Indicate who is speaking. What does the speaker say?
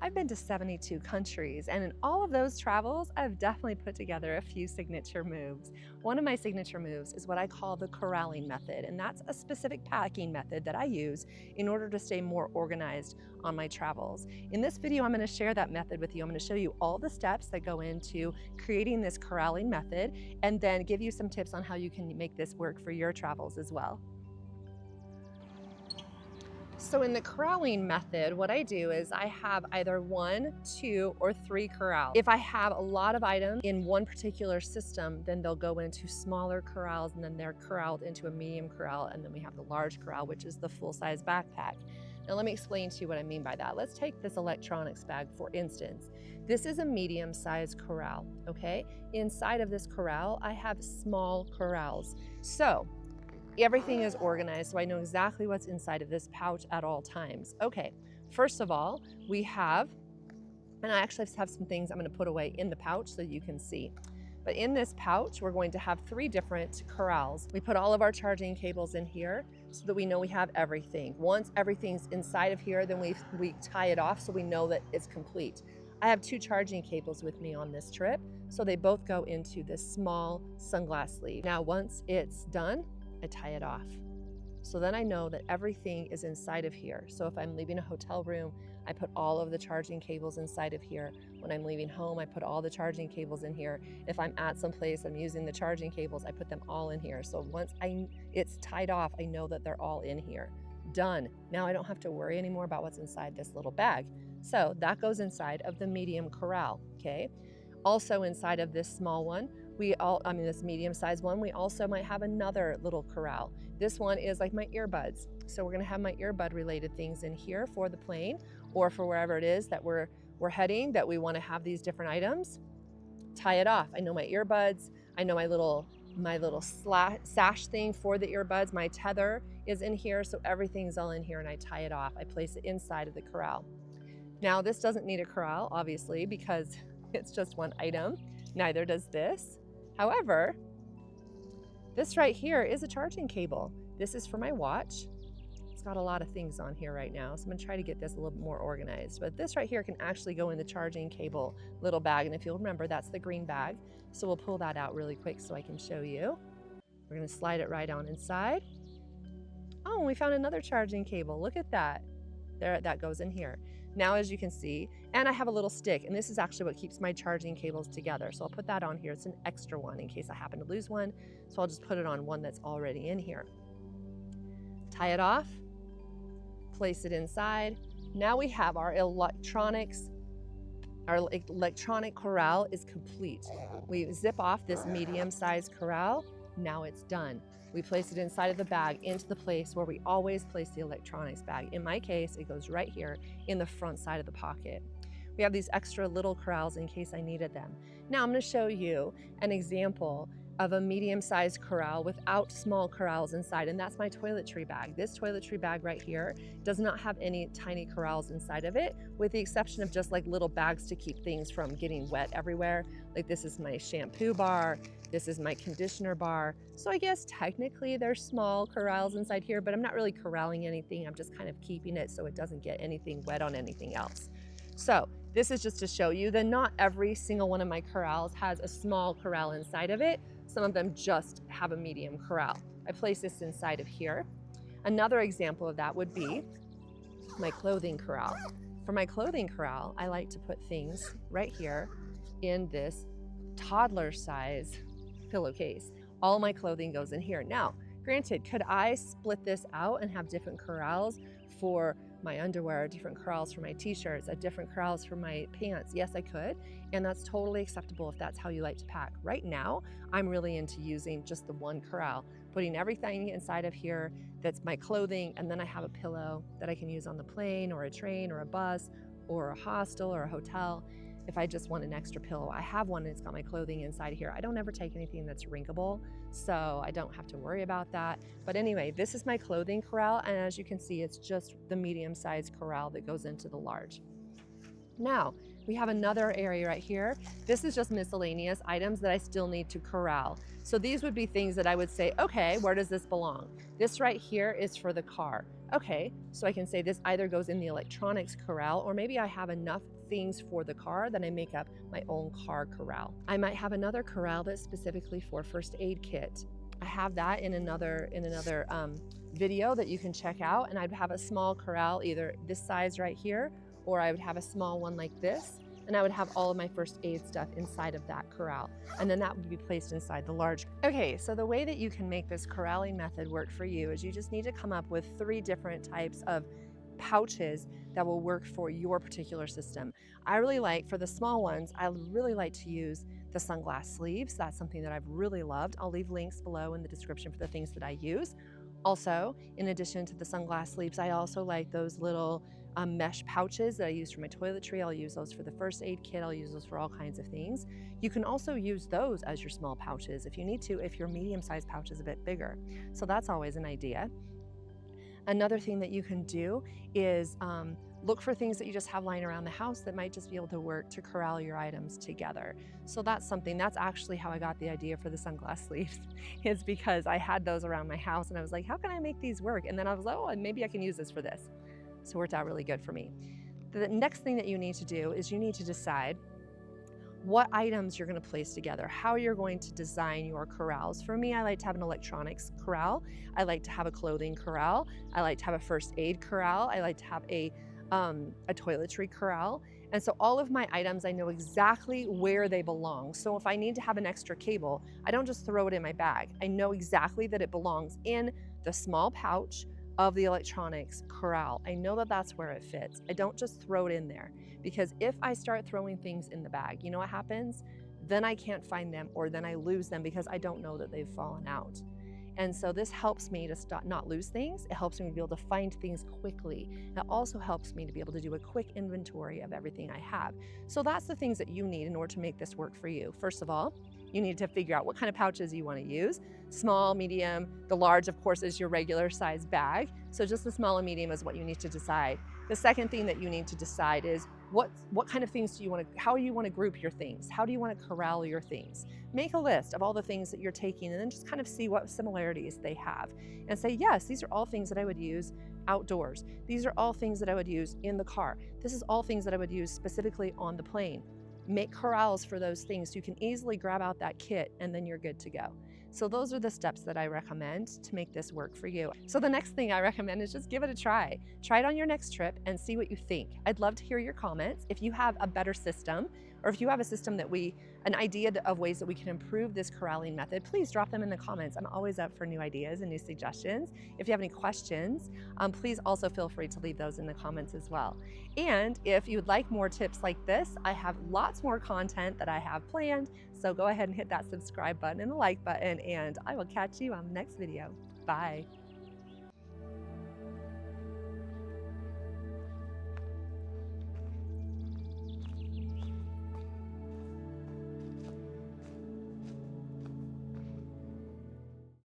Speaker 1: I've been to 72 countries, and in all of those travels, I've definitely put together a few signature moves. One of my signature moves is what I call the corralling method, and that's a specific packing method that I use in order to stay more organized on my travels. In this video, I'm going to share that method with you. I'm going to show you all the steps that go into creating this corralling method, and then give you some tips on how you can make this work for your travels as well. So in the corralling method, what I do is I have either 1, 2, or 3 corrals. If I have a lot of items in one particular system, then they'll go into smaller corrals, and then they're corralled into a medium corral, and then we have the large corral, which is the full-size backpack. Now let me explain to you what I mean by that. Let's take this electronics bag, for instance. This is a medium-sized corral, okay? Inside of this corral, I have small corrals. So everything is organized, so I know exactly what's inside of this pouch at all times. Okay, first of all, we have, and I actually have some things I'm going to put away in the pouch so you can see. But in this pouch, we're going to have 3 different corrals. We put all of our charging cables in here so that we know we have everything. Once everything's inside of here, then we tie it off so we know that it's complete. I have 2 charging cables with me on this trip, so they both go into this small sunglass sleeve. Now, once it's done, I tie it off. So then I know that everything is inside of here. So if I'm leaving a hotel room, I put all of the charging cables inside of here. When I'm leaving home, I put all the charging cables in here. If I'm at some place, I'm using the charging cables, I put them all in here. So once it's tied off, I know that they're all in here. Done. Now I don't have to worry anymore about what's inside this little bag. So that goes inside of the medium corral, okay? Also inside of this small one, this medium-sized one, we also might have another little corral. This one is like my earbuds. So we're gonna have my earbud related things in here for the plane or for wherever it is that we're heading, that we wanna have these different items. Tie it off. I know my earbuds, I know my little sash thing for the earbuds, my tether is in here, so everything's all in here, and I tie it off. I place it inside of the corral. Now this doesn't need a corral, obviously, because it's just one item. Neither does this. However, this right here is a charging cable. This is for my watch. It's got a lot of things on here right now, so I'm gonna try to get this a little bit more organized. But this right here can actually go in the charging cable little bag, and if you'll remember, that's the green bag. So we'll pull that out really quick so I can show you. We're gonna slide it right on inside. Oh, and we found another charging cable. Look at that. There, that goes in here. Now, as you can see, and I have a little stick, and this is actually what keeps my charging cables together. So I'll put that on here. It's an extra one in case I happen to lose one. So I'll just put it on one that's already in here. Tie it off, place it inside. Now we have our electronic corral is complete. We zip off this medium-sized corral. Now it's done. We place it inside of the bag into the place where we always place the electronics bag. In my case, it goes right here in the front side of the pocket. We have these extra little corrals in case I needed them. Now I'm going to show you an example of a medium-sized corral without small corrals inside, and that's my toiletry bag. This toiletry bag right here does not have any tiny corrals inside of it, with the exception of just like little bags to keep things from getting wet everywhere. Like this is my shampoo bar, this is my conditioner bar. So I guess technically there's small corrals inside here, but I'm not really corralling anything. I'm just kind of keeping it so it doesn't get anything wet on anything else. So this is just to show you that not every single one of my corrals has a small corral inside of it. Some of them just have a medium corral. I place this inside of here. Another example of that would be my clothing corral. For my clothing corral, I like to put things right here in this toddler size pillowcase. All my clothing goes in here. Now, granted, could I split this out and have different corrals for my underwear, different corrals for my t-shirts, different corrals for my pants? Yes, I could, and that's totally acceptable if that's how you like to pack. Right now, I'm really into using just the one corral, putting everything inside of here that's my clothing, and then I have a pillow that I can use on the plane or a train or a bus or a hostel or a hotel. If I just want an extra pillow, I have one and it's got my clothing inside here. I don't ever take anything that's wrinkable, so I don't have to worry about that. But anyway, this is my clothing corral, and as you can see, it's just the medium-sized corral that goes into the large. Now, we have another area right here. This is just miscellaneous items that I still need to corral. So these would be things that I would say, okay, where does this belong? This right here is for the car. Okay, so I can say this either goes in the electronics corral, or maybe I have enough things for the car that I make up my own car corral. I might have another corral that's specifically for first aid kit. I have that in another video that you can check out, and I'd have a small corral either this size right here, or I would have a small one like this, and I would have all of my first aid stuff inside of that corral, and then that would be placed inside the large. Okay, so the way that you can make this corralling method work for you is you just need to come up with 3 different types of pouches that will work for your particular system. I really like, for the small ones, I really like to use the sunglass sleeves. That's something that I've really loved. I'll leave links below in the description for the things that I use. Also, in addition to the sunglass sleeves, I also like those little mesh pouches that I use for my toiletry. I'll use those for the first aid kit. I'll use those for all kinds of things. You can also use those as your small pouches if you need to, if your medium-sized pouch is a bit bigger. So that's always an idea. Another thing that you can do is look for things that you just have lying around the house that might just be able to work to corral your items together. So that's actually how I got the idea for the sunglass sleeves, is because I had those around my house and I was like, how can I make these work? And then I was like, oh, maybe I can use this for this. So it worked out really good for me. The next thing that you need to do is you need to decide what items you're going to place together, how you're going to design your corrals. For me, I like to have an electronics corral. I like to have a clothing corral. I like to have a first aid corral. I like to have a toiletry corral. And so all of my items, I know exactly where they belong. So if I need to have an extra cable, I don't just throw it in my bag. I know exactly that it belongs in the small pouch of the electronics corral. I know that that's where it fits. I don't just throw it in there, because if I start throwing things in the bag, you know what happens? Then I can't find them, or then I lose them because I don't know that they've fallen out. And so this helps me to not lose things. It helps me to be able to find things quickly. It also helps me to be able to do a quick inventory of everything I have. So that's the things that you need in order to make this work for you. First of all, you need to figure out what kind of pouches you want to use. Small, medium, the large, of course, is your regular size bag. So just the small and medium is what you need to decide. The second thing that you need to decide is what kind of things do you want to, how you want to group your things? How do you want to corral your things? Make a list of all the things that you're taking and then just kind of see what similarities they have and say, yes, these are all things that I would use outdoors. These are all things that I would use in the car. This is all things that I would use specifically on the plane. Make corrals for those things so you can easily grab out that kit and then you're good to go. So those are the steps that I recommend to make this work for you. So the next thing I recommend is just give it a try. Try it on your next trip and see what you think. I'd love to hear your comments. If you have a better system, or if you have a system that an idea of ways that we can improve this corralling method, please drop them in the comments. I'm always up for new ideas and new suggestions. If you have any questions, please also feel free to leave those in the comments as well. And if you'd like more tips like this, I have lots more content that I have planned. So go ahead and hit that subscribe button and the like button, and I will catch you on the next video. Bye.